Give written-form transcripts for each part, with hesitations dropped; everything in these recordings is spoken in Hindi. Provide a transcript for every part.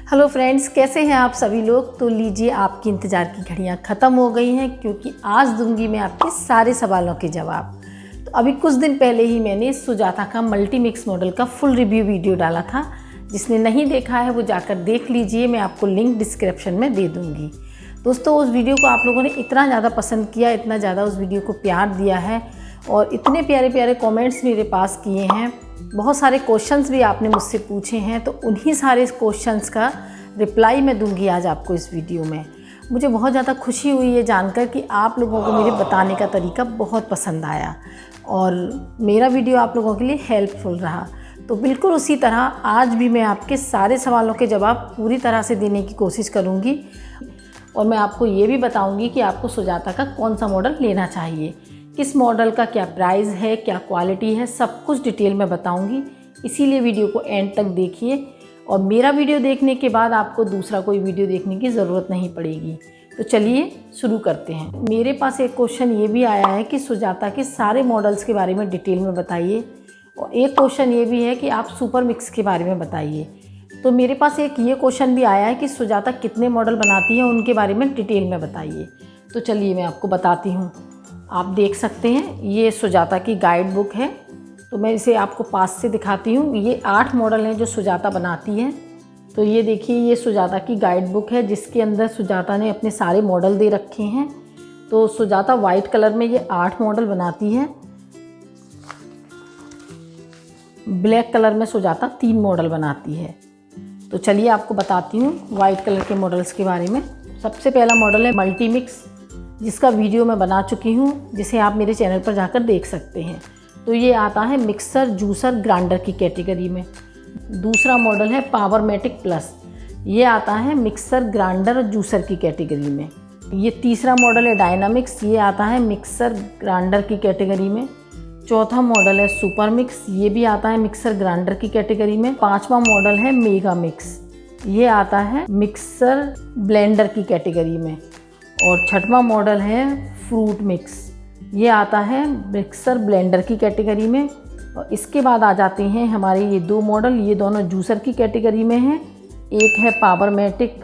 हेलो फ्रेंड्स, कैसे हैं आप सभी लोग। तो लीजिए, आपकी इंतज़ार की घड़ियां ख़त्म हो गई हैं क्योंकि आज दूंगी मैं आपके सारे सवालों के जवाब। तो अभी कुछ दिन पहले ही मैंने सुजाता का मल्टी मिक्स मॉडल का फुल रिव्यू वीडियो डाला था। जिसने नहीं देखा है वो जाकर देख लीजिए, मैं आपको लिंक डिस्क्रिप्शन में दे दूँगी। दोस्तों, उस वीडियो को आप लोगों ने इतना ज़्यादा पसंद किया, इतना ज़्यादा उस वीडियो को प्यार दिया है और इतने प्यारे प्यारे कमेंट्स मेरे पास किए हैं। बहुत सारे क्वेश्चंस भी आपने मुझसे पूछे हैं, तो उन्हीं सारे क्वेश्चंस का रिप्लाई मैं दूंगी आज आपको इस वीडियो में। मुझे बहुत ज़्यादा खुशी हुई है जानकर कि आप लोगों को मेरे बताने का तरीका बहुत पसंद आया और मेरा वीडियो आप लोगों के लिए हेल्पफुल रहा। तो बिल्कुल उसी तरह आज भी मैं आपके सारे सवालों के जवाब पूरी तरह से देने की कोशिश करूँगी और मैं आपको ये भी बताऊँगी कि आपको सुजाता का कौन सा मॉडल लेना चाहिए, किस मॉडल का क्या प्राइस है, क्या क्वालिटी है, सब कुछ डिटेल में बताऊंगी। इसीलिए वीडियो को एंड तक देखिए और मेरा वीडियो देखने के बाद आपको दूसरा कोई वीडियो देखने की ज़रूरत नहीं पड़ेगी। तो चलिए शुरू करते हैं। मेरे पास एक क्वेश्चन ये भी आया है कि सुजाता के सारे मॉडल्स के बारे में डिटेल में बताइए और एक क्वेश्चन ये भी है कि आप सुपर मिक्स के बारे में बताइए। तो मेरे पास एक ये क्वेश्चन भी आया है कि सुजाता कितने मॉडल बनाती है, उनके बारे में डिटेल में बताइए। तो चलिए मैं आपको बताती हूँ। आप देख सकते हैं ये सुजाता की गाइड बुक है, तो मैं इसे आपको पास से दिखाती हूँ। ये 8 मॉडल हैं जो सुजाता बनाती है। तो ये देखिए, ये सुजाता की गाइड बुक है जिसके अंदर सुजाता ने अपने सारे मॉडल दे रखे हैं। तो सुजाता वाइट कलर में ये 8 मॉडल बनाती है। ब्लैक कलर में सुजाता 3 मॉडल बनाती है। तो चलिए आपको बताती हूँ वाइट कलर के मॉडल्स के बारे में। सबसे पहला मॉडल है मल्टी मिक्स, जिसका वीडियो मैं बना चुकी हूँ, जिसे आप मेरे चैनल पर जाकर देख सकते हैं। तो ये आता है मिक्सर जूसर ग्राइंडर की कैटेगरी में। दूसरा मॉडल है पावरमेटिक प्लस, ये आता है मिक्सर ग्राइंडर और जूसर की कैटेगरी में। ये तीसरा मॉडल है डायनामिक्स, ये आता है मिक्सर ग्राइंडर की कैटेगरी में। चौथा मॉडल है सुपर मिक्स, ये भी आता है मिक्सर ग्राइंडर की कैटेगरी में। पांचवा मॉडल है मेगा मिक्स, ये आता है मिक्सर ब्लेंडर की कैटेगरी में। और छठवां मॉडल है फ्रूट मिक्स, ये आता है मिक्सर ब्लेंडर की कैटेगरी में। और इसके बाद आ जाते हैं हमारे ये 2 मॉडल, ये दोनों जूसर की कैटेगरी में हैं। एक है पावरमेटिक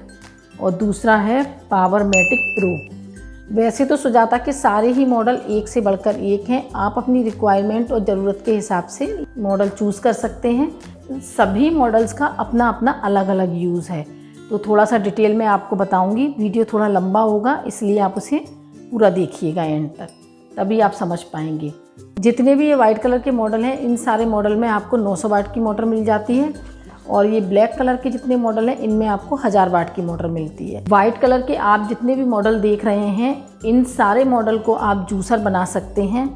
और दूसरा है पावरमेटिक प्रो। वैसे तो सुजाता के सारे ही मॉडल एक से बढ़कर एक हैं। आप अपनी रिक्वायरमेंट और ज़रूरत के हिसाब से मॉडल चूज़ कर सकते हैं। सभी मॉडल्स का अपना अपना अलग अलग यूज़ है। तो थोड़ा सा डिटेल में आपको बताऊंगी। वीडियो थोड़ा लंबा होगा, इसलिए आप उसे पूरा देखिएगा एंड तक, तभी आप समझ पाएंगे। जितने भी ये वाइट कलर के मॉडल हैं, इन सारे मॉडल में आपको 900 वाट की मोटर मिल जाती है और ये ब्लैक कलर के जितने मॉडल हैं इनमें आपको 1000 वाट की मोटर मिलती है। वाइट कलर के आप जितने भी मॉडल देख रहे हैं, इन सारे मॉडल को आप जूसर बना सकते हैं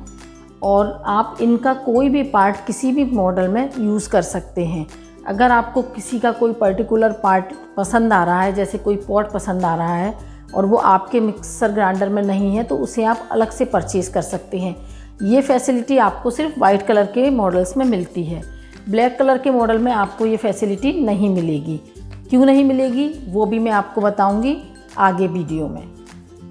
और आप इनका कोई भी पार्ट किसी भी मॉडल में यूज़ कर सकते हैं। अगर आपको किसी का कोई पर्टिकुलर पार्ट पसंद आ रहा है, जैसे कोई पॉट पसंद आ रहा है और वो आपके मिक्सर ग्राइंडर में नहीं है, तो उसे आप अलग से परचेज़ कर सकते हैं। ये फैसिलिटी आपको सिर्फ वाइट कलर के मॉडल्स में मिलती है। ब्लैक कलर के मॉडल में आपको ये फैसिलिटी नहीं मिलेगी। क्यों नहीं मिलेगी वो भी मैं आपको बताऊंगी आगे वीडियो में।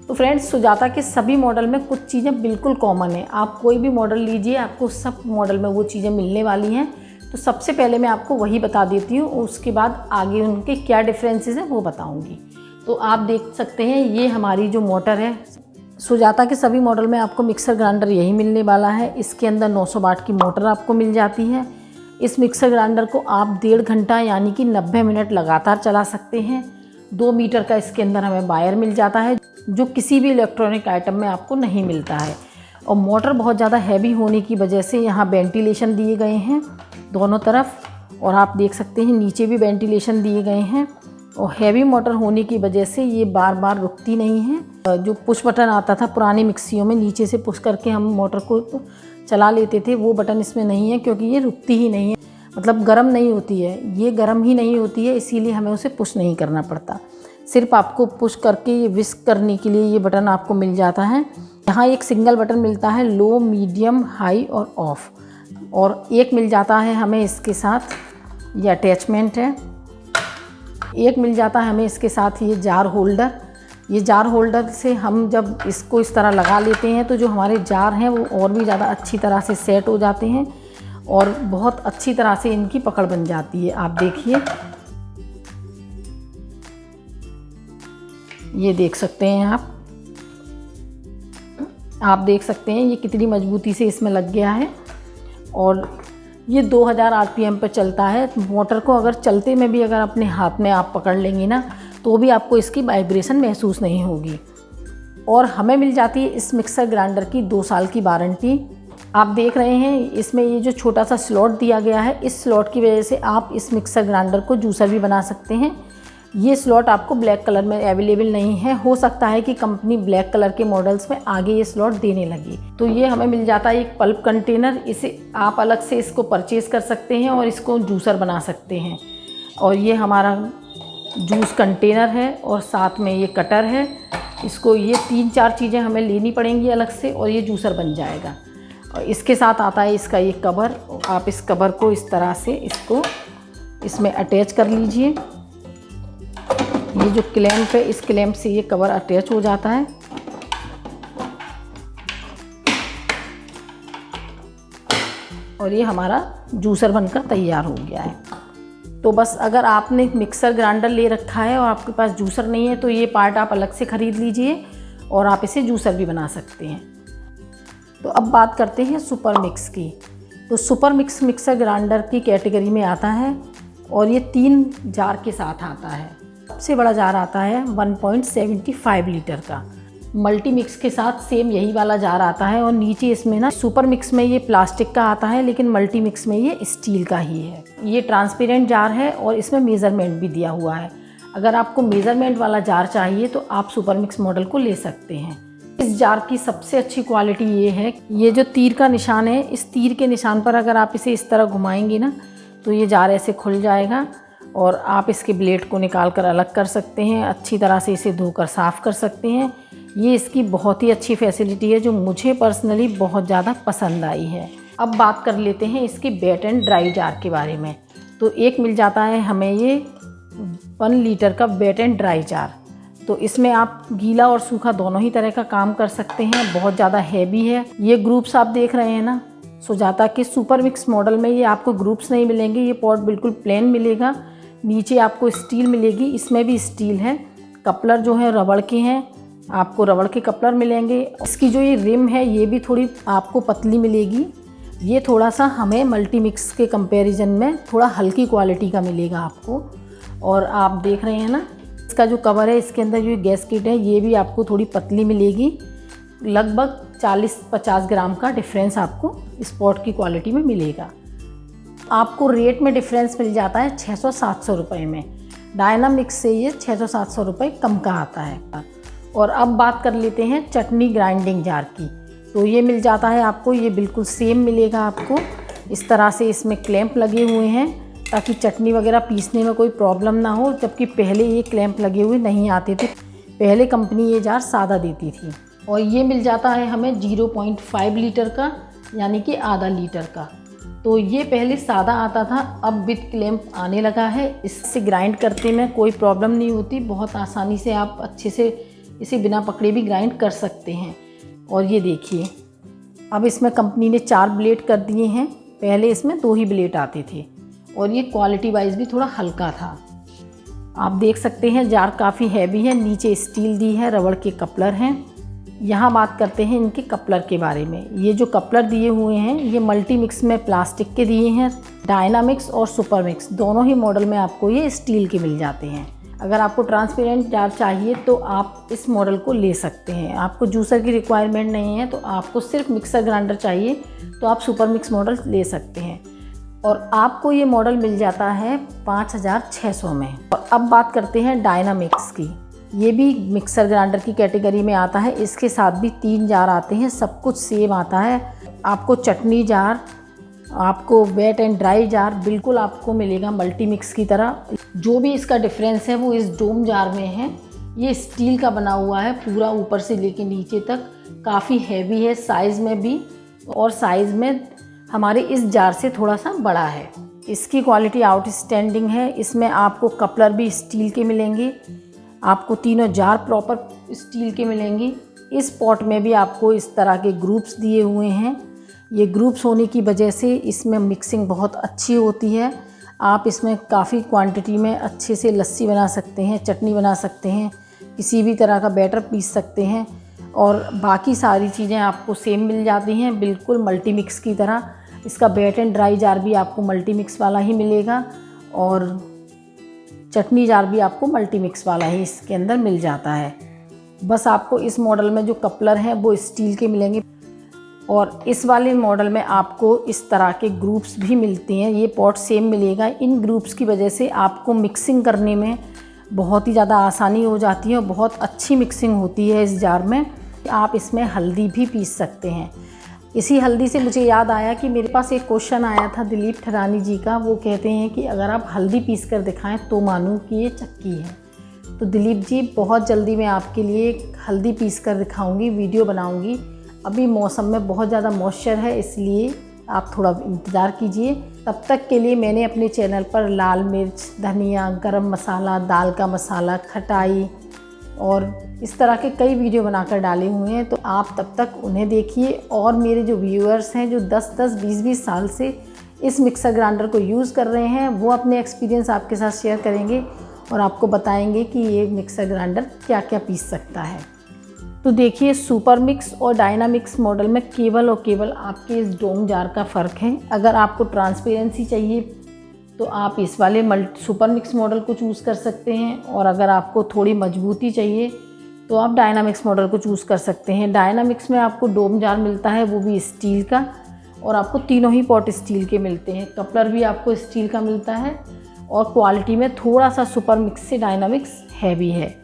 तो फ्रेंड्स, सुजाता के सभी मॉडल में कुछ चीज़ें बिल्कुल कॉमन है। आप कोई भी मॉडल लीजिए, आपको सब मॉडल में वो चीज़ें मिलने वाली हैं। तो सबसे पहले मैं आपको वही बता देती हूँ, उसके बाद आगे उनके क्या डिफरेंसेस हैं वो बताऊँगी। तो आप देख सकते हैं ये हमारी जो मोटर है, सुजाता के सभी मॉडल में आपको मिक्सर ग्राइंडर यही मिलने वाला है। इसके अंदर 900 वाट की मोटर आपको मिल जाती है। इस मिक्सर ग्राइंडर को आप 1.5 घंटा यानी कि 90 मिनट लगातार चला सकते हैं। 2 मीटर का इसके अंदर हमें वायर मिल जाता है, जो किसी भी इलेक्ट्रॉनिक आइटम में आपको नहीं मिलता है। और मोटर बहुत ज़्यादा हैवी होने की वजह से यहाँ वेंटिलेशन दिए गए हैं दोनों तरफ, और आप देख सकते हैं नीचे भी वेंटिलेशन दिए गए हैं। और हैवी मोटर होने की वजह से ये बार बार रुकती नहीं है। जो पुश बटन आता था पुरानी मिक्सियों में, नीचे से पुश करके हम मोटर को चला लेते थे, वो बटन इसमें नहीं है क्योंकि ये रुकती ही नहीं है, मतलब गर्म नहीं होती है। ये गर्म ही नहीं होती है, इसीलिए हमें उसे पुश नहीं करना पड़ता। सिर्फ आपको पुश करके ये विस्क करने के लिए ये बटन आपको मिल जाता है। यहाँ एक सिंगल बटन मिलता है लो, मीडियम, हाई और ऑफ, और एक मिल जाता है हमें इसके साथ ये अटैचमेंट है। एक मिल जाता है हमें इसके साथ ये जार होल्डर। ये जार होल्डर से हम जब इसको इस तरह लगा लेते हैं तो जो हमारे जार हैं वो और भी ज़्यादा अच्छी तरह से सेट हो जाते हैं और बहुत अच्छी तरह से इनकी पकड़ बन जाती है। आप देखिए ये देख सकते हैं आप देख सकते हैं ये कितनी मजबूती से इसमें लग गया है। और ये 2000 RPM पर चलता है। मोटर को अगर चलते में भी अगर अपने हाथ में आप पकड़ लेंगी ना तो भी आपको इसकी वाइब्रेशन महसूस नहीं होगी। और हमें मिल जाती है इस मिक्सर ग्राइंडर की 2 साल की वारंटी। आप देख रहे हैं इसमें ये जो छोटा सा स्लॉट दिया गया है, इस स्लॉट की वजह से आप इस मिक्सर ग्राइंडर को जूसर भी बना सकते हैं। ये स्लॉट आपको ब्लैक कलर में अवेलेबल नहीं है, हो सकता है कि कंपनी ब्लैक कलर के मॉडल्स में आगे ये स्लॉट देने लगी। तो ये हमें मिल जाता है एक पल्प कंटेनर, इसे आप अलग से इसको परचेज़ कर सकते हैं और इसको जूसर बना सकते हैं। और ये हमारा जूस कंटेनर है और साथ में ये कटर है। इसको ये 3-4 चीज़ें हमें लेनी पड़ेंगी अलग से और ये जूसर बन जाएगा। और इसके साथ आता है इसका ये कवर। आप इस कवर को इस तरह से इसको इसमें अटैच कर लीजिए। ये जो क्लैंप है, इस क्लैंप से ये कवर अटैच हो जाता है। और ये हमारा जूसर बनकर तैयार हो गया है। तो बस अगर आपने मिक्सर ग्राइंडर ले रखा है और आपके पास जूसर नहीं है तो ये पार्ट आप अलग से ख़रीद लीजिए और आप इसे जूसर भी बना सकते हैं। तो अब बात करते हैं सुपर मिक्स की। तो सुपर मिक्स मिक्सर ग्राइंडर की कैटेगरी में आता है और ये 3 जार के साथ आता है। सबसे बड़ा जार आता है 1.75 लीटर का। मल्टी मिक्स के साथ सेम यही वाला जार आता है। और नीचे इसमें ना सुपर मिक्स में ये प्लास्टिक का आता है, लेकिन मल्टी मिक्स में ये स्टील का ही है। ये ट्रांसपेरेंट जार है और इसमें मेज़रमेंट भी दिया हुआ है। अगर आपको मेज़रमेंट वाला जार चाहिए तो आप सुपर मिक्स मॉडल को ले सकते हैं। इस जार की सबसे अच्छी क्वालिटी ये है, ये जो तीर का निशान है, इस तीर के निशान पर अगर आप इसे इस तरह घुमाएंगे ना तो ये जार ऐसे खुल जाएगा और आप इसके ब्लेड को निकाल कर अलग कर सकते हैं। अच्छी तरह से इसे धोकर साफ़ कर सकते हैं। ये इसकी बहुत ही अच्छी फैसिलिटी है जो मुझे पर्सनली बहुत ज़्यादा पसंद आई है। अब बात कर लेते हैं इसकी वेट एंड ड्राई जार के बारे में। तो एक मिल जाता है हमें ये 1 लीटर का वेट एंड ड्राई जार। तो इसमें आप गीला और सूखा दोनों ही तरह का काम कर सकते हैं। बहुत ज़्यादा हैवी है। ये ग्रुप्स आप देख रहे हैं ना, सुजाता के सुपर मिक्स मॉडल में ये आपको ग्रुप्स नहीं मिलेंगे। ये पॉट बिल्कुल प्लेन मिलेगा। नीचे आपको स्टील मिलेगी, इसमें भी स्टील है। कपलर जो है रबड़ के हैं, आपको रबड़ के कपलर मिलेंगे। इसकी जो ये रिम है ये भी थोड़ी आपको पतली मिलेगी। ये थोड़ा सा हमें मल्टी मिक्स के कंपैरिजन में थोड़ा हल्की क्वालिटी का मिलेगा आपको। और आप देख रहे हैं ना, इसका जो कवर है, इसके अंदर जो गैस किट है ये भी आपको थोड़ी पतली मिलेगी। लगभग 40-50 ग्राम का डिफरेंस आपको इस पॉट की क्वालिटी में मिलेगा। आपको रेट में डिफरेंस मिल जाता है 600-700 रुपये में। डायनामिक्स से ये 600-700 रुपये कम का आता है। और अब बात कर लेते हैं चटनी ग्राइंडिंग जार की। तो ये मिल जाता है आपको, ये बिल्कुल सेम मिलेगा आपको। इस तरह से इसमें क्लैंप लगे हुए हैं ताकि चटनी वगैरह पीसने में कोई प्रॉब्लम ना हो, जबकि पहले ये क्लैंप लगे हुए नहीं आते थे। पहले कंपनी ये जार सादा देती थी। और ये मिल जाता है हमें 0.5 लीटर का, यानी कि आधा लीटर का। तो ये पहले सादा आता था, अब विद क्लैंप आने लगा है। इससे ग्राइंड करते में कोई प्रॉब्लम नहीं होती। बहुत आसानी से आप अच्छे से इसे बिना पकड़े भी ग्राइंड कर सकते हैं। और ये देखिए, अब इसमें कंपनी ने 4 ब्लेड कर दिए हैं। पहले इसमें 2 ही ब्लेड आते थे और ये क्वालिटी वाइज भी थोड़ा हल्का था। आप देख सकते हैं जार काफ़ी हैवी है। नीचे स्टील दी है, रबड़ के कपलर हैं। यहाँ बात करते हैं इनके कपलर के बारे में। ये जो कपलर दिए हुए हैं ये मल्टी मिक्स में प्लास्टिक के दिए हैं। डायनामिक्स और सुपर मिक्स दोनों ही मॉडल में आपको ये स्टील के मिल जाते हैं। अगर आपको ट्रांसपेरेंट जार चाहिए तो आप इस मॉडल को ले सकते हैं। आपको जूसर की रिक्वायरमेंट नहीं है तो आपको सिर्फ मिक्सर ग्राइंडर चाहिए तो आप सुपर मिक्स मॉडल ले सकते हैं। और आपको ये मॉडल मिल जाता है 5600 में। और अब बात करते हैं डायनामिक्स की। ये भी मिक्सर ग्राइंडर की कैटेगरी में आता है। इसके साथ भी 3 जार आते हैं, सब कुछ सेम आता है। आपको चटनी जार, आपको वेट एंड ड्राई जार बिल्कुल आपको मिलेगा मल्टी मिक्स की तरह। जो भी इसका डिफरेंस है वो इस डोम जार में है। ये स्टील का बना हुआ है पूरा, ऊपर से लेके नीचे तक। काफ़ी हैवी है साइज़ में भी, और साइज़ में हमारे इस जार से थोड़ा सा बड़ा है। इसकी क्वालिटी आउटस्टैंडिंग है। इसमें आपको कपलर भी स्टील के मिलेंगे। आपको तीनों जार प्रॉपर स्टील के मिलेंगे। इस पॉट में भी आपको इस तरह के ग्रुप्स दिए हुए हैं। ये ग्रुप्स होने की वजह से इसमें मिक्सिंग बहुत अच्छी होती है। आप इसमें काफ़ी क्वांटिटी में अच्छे से लस्सी बना सकते हैं, चटनी बना सकते हैं, किसी भी तरह का बैटर पीस सकते हैं और बाकी सारी चीज़ें आपको सेम मिल जाती हैं, बिल्कुल मल्टी मिक्स की तरह। इसका वेट एंड ड्राई जार भी आपको मल्टी मिक्स वाला ही मिलेगा और चटनी जार भी आपको मल्टी मिक्स वाला ही इसके अंदर मिल जाता है। बस आपको इस मॉडल में जो कपलर हैं वो स्टील के मिलेंगे और इस वाले मॉडल में आपको इस तरह के ग्रुप्स भी मिलती हैं। ये पॉट सेम मिलेगा। इन ग्रुप्स की वजह से आपको मिक्सिंग करने में बहुत ही ज़्यादा आसानी हो जाती है और बहुत अच्छी मिक्सिंग होती है इस जार में। आप इसमें हल्दी भी पीस सकते हैं। इसी हल्दी से मुझे याद आया कि मेरे पास एक क्वेश्चन आया था दिलीप ठरानी जी का। वो कहते हैं कि अगर आप हल्दी पीस कर दिखाएं तो मानूं कि ये चक्की है। तो दिलीप जी, बहुत जल्दी मैं आपके लिए हल्दी पीस कर दिखाऊंगी, वीडियो बनाऊंगी। अभी मौसम में बहुत ज़्यादा मॉइस्चर है, इसलिए आप थोड़ा इंतज़ार कीजिए। तब तक के लिए मैंने अपने चैनल पर लाल मिर्च, धनिया, गरम मसाला, दाल का मसाला, खटाई और इस तरह के कई वीडियो बनाकर डाले हुए हैं, तो आप तब तक उन्हें देखिए। और मेरे जो व्यूअर्स हैं जो 10-10, 20-20 साल से इस मिक्सर ग्राइंडर को यूज़ कर रहे हैं, वो अपने एक्सपीरियंस आपके साथ शेयर करेंगे और आपको बताएंगे कि ये मिक्सर ग्राइंडर क्या क्या पीस सकता है। तो देखिए, सुपर मिक्स और डायनामिक्स मॉडल में केवल और केवल आपके इस डोम जार का फ़र्क है। अगर आपको ट्रांसपेरेंसी चाहिए तो आप इस वाले सुपर मिक्स मॉडल को चूज़ कर सकते हैं और अगर आपको थोड़ी मजबूती चाहिए तो आप डायनामिक्स मॉडल को चूज़ कर सकते हैं। डायनामिक्स में आपको डोम जार मिलता है, वो भी स्टील का, और आपको तीनों ही पॉट स्टील के मिलते हैं। कपलर भी आपको स्टील का मिलता है और क्वालिटी में थोड़ा सा सुपर मिक्स से डायनामिक्स हैवी है।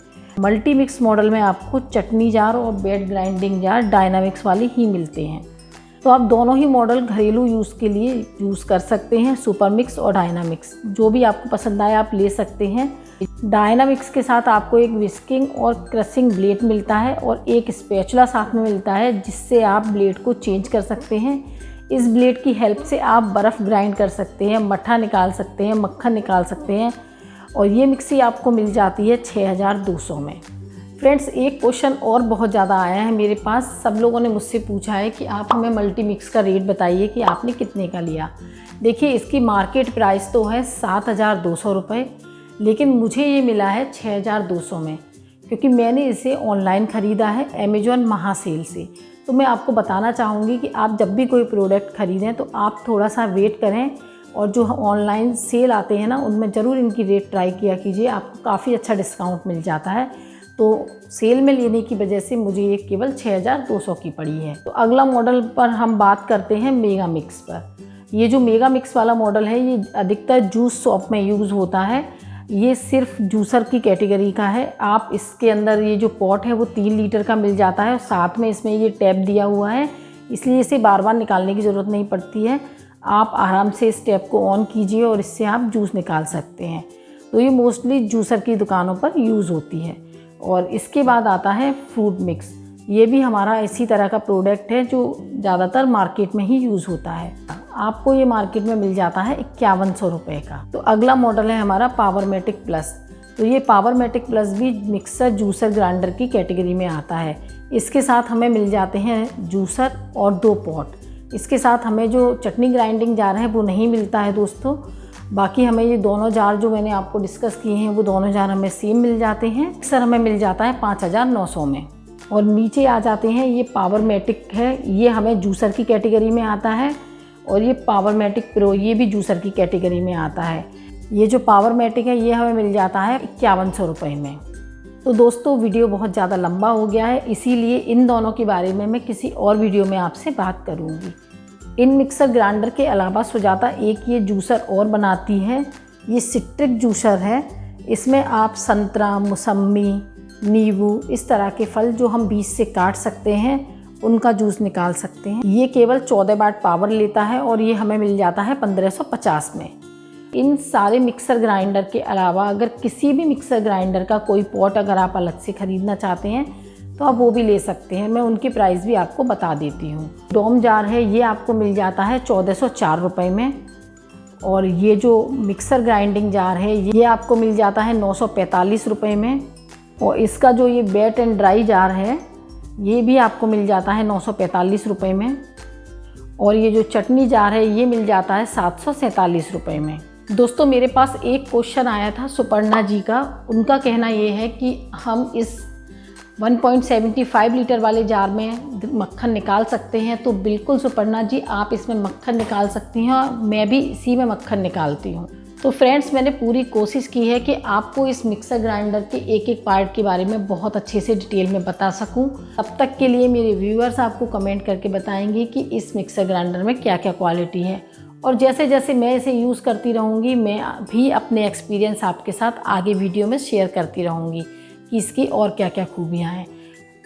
मल्टी मिक्स मॉडल में आपको चटनी जार और बेड ग्राइंडिंग जार डायनामिक्स वाले ही मिलते हैं। तो आप दोनों ही मॉडल घरेलू यूज़ के लिए यूज़ कर सकते हैं, सुपर मिक्स और डायनामिक्स। जो भी आपको पसंद आए आप ले सकते हैं। डायनामिक्स के साथ आपको एक विस्किंग और क्रशिंग ब्लेड मिलता है और एक स्पैचुला साथ में मिलता है, जिससे आप ब्लेड को चेंज कर सकते हैं। इस ब्लेड की हेल्प से आप बर्फ़ ग्राइंड कर सकते हैं, मट्ठा निकाल सकते हैं, मक्खन निकाल सकते हैं और ये मिक्सी आपको मिल जाती है 6200 में। फ्रेंड्स, एक क्वेश्चन और बहुत ज़्यादा आया है मेरे पास। सब लोगों ने मुझसे पूछा है कि आप हमें मल्टी मिक्स का रेट बताइए कि आपने कितने का लिया। देखिए, इसकी मार्केट प्राइस तो है 7200 रुपये, लेकिन मुझे ये मिला है 6200 में, क्योंकि मैंने इसे ऑनलाइन ख़रीदा है अमेज़ॉन महासेल से। तो मैं आपको बताना चाहूँगी कि आप जब भी कोई प्रोडक्ट ख़रीदें तो आप थोड़ा सा वेट करें और जो ऑनलाइन सेल आते हैं ना, उनमें ज़रूर इनकी रेट ट्राई किया कीजिए। आपको काफ़ी अच्छा डिस्काउंट मिल जाता है। तो सेल में लेने की वजह से मुझे ये केवल 6200 की पड़ी है। तो अगला मॉडल पर हम बात करते हैं मेगा मिक्स पर। ये जो मेगा मिक्स वाला मॉडल है, ये अधिकतर जूस शॉप में यूज़ होता है। ये सिर्फ जूसर की कैटेगरी का है। आप इसके अंदर ये जो पॉट है वो 3 लीटर का मिल जाता है और साथ में इसमें ये टैप दिया हुआ है, इसलिए इसे बार बार निकालने की ज़रूरत नहीं पड़ती है। आप आराम से इस टैप को ऑन कीजिए और इससे आप जूस निकाल सकते हैं। तो ये मोस्टली जूसर की दुकानों पर यूज़ होती है। और इसके बाद आता है फ्रूट मिक्स। ये भी हमारा इसी तरह का प्रोडक्ट है जो ज़्यादातर मार्केट में ही यूज़ होता है। आपको ये मार्केट में मिल जाता है 5100 रुपये का। तो अगला मॉडल है हमारा पावरमेटिक प्लस। तो ये पावरमेटिक प्लस भी मिक्सर जूसर ग्राइंडर की कैटेगरी में आता है। इसके साथ हमें मिल जाते हैं जूसर और 2 पॉट। इसके साथ हमें जो चटनी ग्राइंडिंग जार है वो नहीं मिलता है दोस्तों। बाकी हमें ये दोनों जार जो मैंने आपको डिस्कस किए हैं वो दोनों जार हमें सेम मिल जाते हैं। मिक्सर हमें मिल जाता है 5900 में। और नीचे आ जाते हैं, ये पावरमेटिक है, ये हमें जूसर की कैटेगरी में आता है। और ये पावरमेटिक प्रो, ये भी जूसर की कैटेगरी में आता है। ये जो पावरमेटिक है ये हमें मिल जाता है 5100 रुपये में। तो दोस्तों, वीडियो बहुत ज़्यादा लंबा हो गया है, इसीलिए इन दोनों के बारे में मैं किसी और वीडियो में आपसे बात करूँगी। इन मिक्सर ग्राइंडर के अलावा सुजाता एक ये जूसर और बनाती है। ये सिट्रिक जूसर है। इसमें आप संतरा, मौसम्मी, नींबू, इस तरह के फल जो हम बीज से काट सकते हैं उनका जूस निकाल सकते हैं। ये केवल 14 वाट पावर लेता है और ये हमें मिल जाता है 1550 में। इन सारे मिक्सर ग्राइंडर के अलावा अगर किसी भी मिक्सर ग्राइंडर का कोई पॉट अगर आप अलग से ख़रीदना चाहते हैं तो आप वो भी ले सकते हैं। मैं उनकी प्राइस भी आपको बता देती हूँ। डोम जार है, ये आपको मिल जाता है 1404 रुपये में। और ये जो मिक्सर ग्राइंडिंग जार है ये आपको मिल जाता है 945 रुपये में। और इसका जो ये वेट एंड ड्राई जार है ये भी आपको मिल जाता है 945 रुपये में। और ये जो चटनी जार है ये मिल जाता है 747 रुपये में। दोस्तों मेरे पास एक क्वेश्चन आया था सुपर्णा जी का। उनका कहना ये है कि हम इस 1.75 लीटर वाले जार में मक्खन निकाल सकते हैं। तो बिल्कुल सुपर्णा जी, आप इसमें मक्खन निकाल सकती हैं और मैं भी इसी में मक्खन निकालती हूँ। तो फ्रेंड्स, मैंने पूरी कोशिश की है कि आपको इस मिक्सर ग्राइंडर के एक एक पार्ट के बारे में बहुत अच्छे से डिटेल में बता सकूं। तब तक के लिए मेरे व्यूअर्स आपको कमेंट करके बताएंगे कि इस मिक्सर ग्राइंडर में क्या क्या क्वालिटी है, और जैसे जैसे मैं इसे यूज़ करती रहूँगी मैं भी अपने एक्सपीरियंस आपके साथ आगे वीडियो में शेयर करती रहूँगी कि इसकी और क्या क्या खूबियाँ हैं।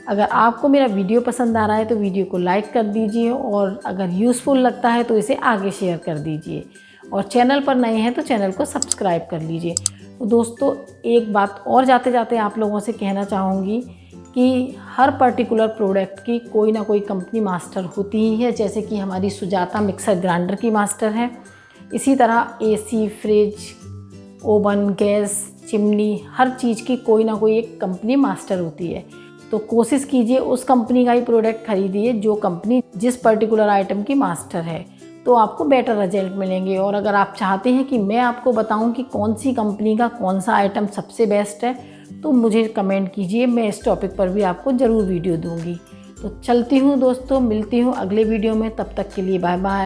अगर आपको मेरा वीडियो पसंद आ रहा है तो वीडियो को लाइक कर दीजिए, और अगर यूज़फुल लगता है तो इसे आगे शेयर कर दीजिए, और चैनल पर नए हैं तो चैनल को सब्सक्राइब कर लीजिए। तो दोस्तों एक बात और जाते जाते आप लोगों से कहना चाहूँगी कि हर पर्टिकुलर प्रोडक्ट की कोई ना कोई कंपनी मास्टर होती ही है। जैसे कि हमारी सुजाता मिक्सर ग्राइंडर की मास्टर है, इसी तरह AC, fridge, oven, gas, chimney, हर चीज़ की कोई ना कोई एक कंपनी मास्टर होती है। तो कोशिश कीजिए उस कंपनी का ही प्रोडक्ट खरीदिए जो कंपनी जिस पर्टिकुलर आइटम की मास्टर है, तो आपको बेटर रिजल्ट मिलेंगे। और अगर आप चाहते हैं कि मैं आपको बताऊं कि कौन सी कंपनी का कौन सा आइटम सबसे बेस्ट है, तो मुझे कमेंट कीजिए, मैं इस टॉपिक पर भी आपको ज़रूर वीडियो दूंगी। तो चलती हूँ दोस्तों, मिलती हूँ अगले वीडियो में, तब तक के लिए बाय बाय।